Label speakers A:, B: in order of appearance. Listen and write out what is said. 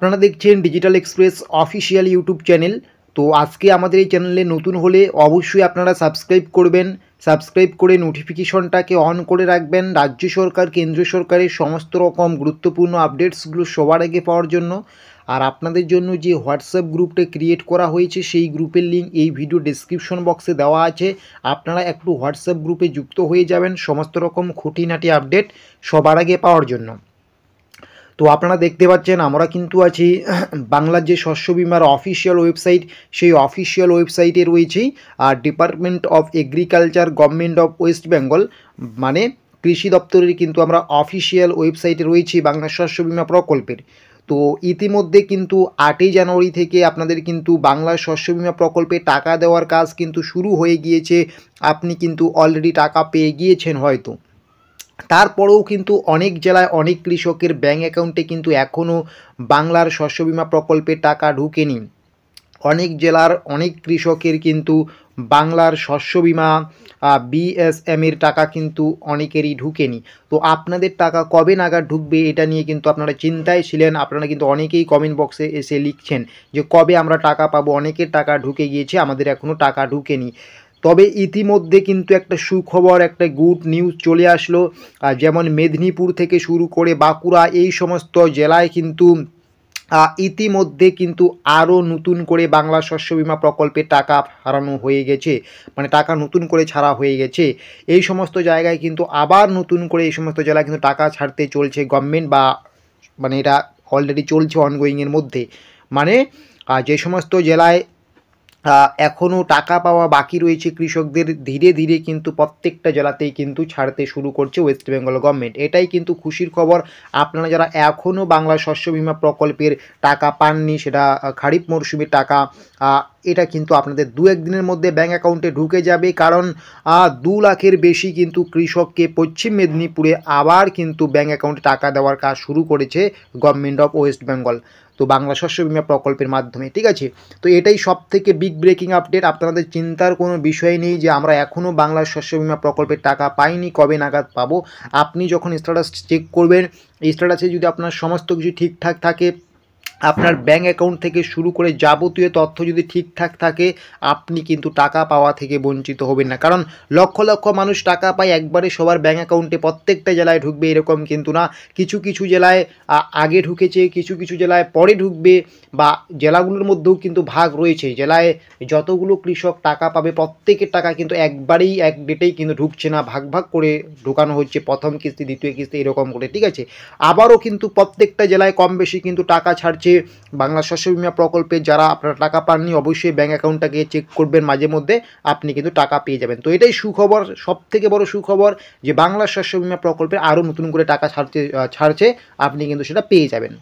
A: আপনারা দেখছেন digital express official YouTube channel. তো আজকে আমাদের এই চ্যানেলে নতুন হলে অবশ্যই আপনারা সাবস্ক্রাইব করবেন, সাবস্ক্রাইব করে নোটিফিকেশনটাকে অন করে রাখবেন রাজ্য সরকার কেন্দ্র সরকারের সমস্ত রকম গুরুত্বপূর্ণ আপডেটসগুলো সবার আগে পাওয়ার জন্য। আর আপনাদের জন্য যে হোয়াটসঅ্যাপ গ্রুপটা ক্রিয়েট করা হয়েছে সেই গ্রুপের লিঙ্ক এই ভিডিও ডেসক্রিপশন বক্সে দেওয়া আছে। আপনারা একটু হোয়াটসঅ্যাপ গ্রুপে যুক্ত হয়ে যাবেন সমস্ত রকম খুঁটিনাটি আপডেট সবার আগে পাওয়ার জন্য। তো আপনারা দেখতে পাচ্ছেন আমরা কিন্তু আছি বাংলার যে শস্য বিমার অফিসিয়াল ওয়েবসাইট, সেই অফিসিয়াল ওয়েবসাইটে রয়েছি আর department of agriculture government of West Bengal মানে কৃষি দপ্তরের কিন্তু আমরা অফিসিয়াল ওয়েবসাইটে রয়েছি বাংলা শস্য বিমা প্রকল্পের। তো ইতিমধ্যে কিন্তু 8ই জানুয়ারি থেকে আপনাদের কিন্তু বাংলা শস্য বিমা প্রকল্পে টাকা দেওয়ার কাজ কিন্তু শুরু হয়ে গিয়েছে। আপনি কিন্তু অলরেডি টাকা পেয়ে গিয়েছেন হয়তো। তারপরেও কিন্তু অনেক জেলায় অনেক কৃষকের ব্যাঙ্ক অ্যাকাউন্টে কিন্তু এখনও বাংলার শস্য বিমা প্রকল্পের টাকা ঢুকেনি। অনেক জেলার অনেক কৃষকের কিন্তু বাংলার শস্য বিমা বিএসএমের টাকা কিন্তু অনেকেরই ঢুকেনি। তো আপনাদের টাকা কবে নাগাদ ঢুকবে এটা নিয়ে কিন্তু আপনারা চিন্তায় ছিলেন। আপনারা কিন্তু অনেকেই কমেন্ট বক্সে এসে লিখছেন যে কবে আমরা টাকা পাবো, অনেকের টাকা ঢুকে গিয়েছে, আমাদের এখনও টাকা ঢুকেনি। তবে ইতিমধ্যে কিন্তু একটা সুখবর, একটা গুড নিউজ চলে আসলো। যেমন মেদিনীপুর থেকে শুরু করে বাঁকুড়া এই সমস্ত জেলায় কিন্তু ইতিমধ্যে কিন্তু আরও নতুন করে বাংলা শস্য বিমা প্রকল্পে টাকা হারানো হয়ে গেছে, মানে টাকা নতুন করে ছাড়া হয়ে গেছে। এই সমস্ত জায়গায় কিন্তু আবার নতুন করে এই সমস্ত জেলায় কিন্তু টাকা ছাড়তে চলছে গভর্নমেন্ট, বা মানে এটা অলরেডি চলছে অনগোয়িংয়ের মধ্যে। মানে যে সমস্ত জেলায় এখনও টাকা পাওয়া বাকি রয়েছে কৃষকদের, ধীরে ধীরে কিন্তু প্রত্যেকটা জেলাতেই কিন্তু ছাড়তে শুরু করছে ওয়েস্ট বেঙ্গল গভর্নমেন্ট। এটাই কিন্তু খুশির খবর। আপনারা যারা এখনও বাংলা শস্য বিমা প্রকল্পের টাকা পাননি, সেটা খারিফ মরশুমের টাকা, এটা কিন্তু আপনাদের 2-1 দিনের মধ্যে ব্যাঙ্ক অ্যাকাউন্টে ঢুকে যাবে। কারণ 2 লাখের বেশি কিন্তু কৃষককে পশ্চিম মেদিনীপুরে আবার কিন্তু ব্যাঙ্ক অ্যাকাউন্টে টাকা দেওয়ার কাজ শুরু করেছে গভর্নমেন্ট অফ ওয়েস্ট বেঙ্গল, তো বাংলা শস্য বিমা প্রকল্পের মাধ্যমে। ঠিক আছে, তো এটাই সব থেকে বিগ ব্রেকিং আপডেট। আপনাদের চিন্তার কোনো বিষয় নেই যে আমরা এখনও বাংলা শস্য বিমা প্রকল্পের টাকা পাইনি, কবে নাগাদ পাবো। আপনি যখন স্ট্যাটাস চেক করবেন, এই স্ট্যাটাসে যদি আপনার সমস্ত কিছু ঠিকঠাক থাকে, আপনার ব্যাঙ্ক অ্যাকাউন্ট থেকে শুরু করে যাবতীয় তথ্য যদি ঠিকঠাক থাকে, আপনি কিন্তু টাকা পাওয়া থেকে বঞ্চিত হবেন না। কারণ লক্ষ লক্ষ মানুষ টাকা পায় একবারে সবার ব্যাঙ্ক অ্যাকাউন্টে প্রত্যেকটা জেলায় ঢুকবে এরকম কিন্তু না। কিছু কিছু জেলায় আগে ঢুকেছে, কিছু কিছু জেলায় পরে ঢুকবে, বা জেলাগুলোর মধ্যেও কিন্তু ভাগ রয়েছে। জেলায় যতগুলো কৃষক টাকা পাবে প্রত্যেকের টাকা কিন্তু একবারেই এক ডেটেই কিন্তু ঢুকছে না, ভাগ ভাগ করে ঢুকানো হচ্ছে, প্রথম কিস্তি দ্বিতীয় কিস্তি এরকম করে। ঠিক আছে, আবারও কিন্তু প্রত্যেকটা জেলায় কম বেশি কিন্তু টাকা ছাড়ছে বাংলা শস্য বিমা প্রকল্পে। যারা আপনারা টাকা পাননি অবশ্যই ব্যাঙ্ক অ্যাকাউন্টটাকে চেক করবেন মাঝে মধ্যে, আপনি কিন্তু টাকা পেয়ে যাবেন। তো এটাই সুখবর, সবথেকে বড় সুখবর যে বাংলা শস্য বিমা প্রকল্পে আরও নতুন করে টাকা ছাড়ছে, আপনি কিন্তু সেটা পেয়ে যাবেন।